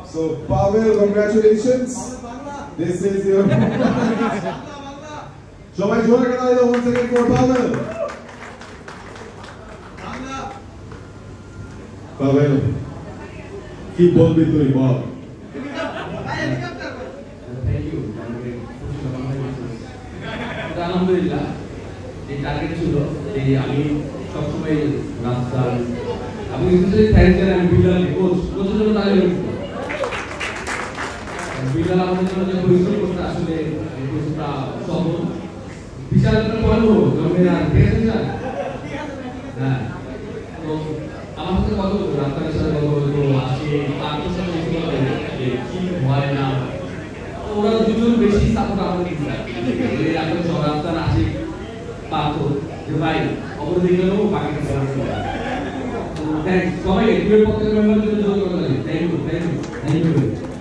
So Pavel, congratulations. This is your. সবাই জোরে করে দাও once again for Pavel. Pavel, কি বলবি তুই বল? Thank you. আলহামদুলিল্লাহ এই টার্গেট ছিল যে আমি সবসময় রাস্তা আমি স্পেশালি থ্যাঙ্কস জানাই আমি বিলাল কোচের জন্য তাহলে বিলাল আমাদের জন্য যে পরিশ্রম করতে আসলে এই কোচটা সফল বিশাল একটা পর্ব মেরা দেখেছেন না হ্যাঁ তো আমার সাথে কথা বলতো রাস্তার সাথে কথা বলতো আজকে তার সাথে কথা বলতো যে কি হয় না ওরা দুজন বেশি সাপোর্ট আমাকে দিচ্ছে এই এখন সব রাস্তার আসে পাতো যে ভাই অপরদিকে ও বাকিটা সবাই তো থ্যাঙ্কস সবাই টিমের পক্ষে মেম্বারদের জন্য থ্যাংক ইউ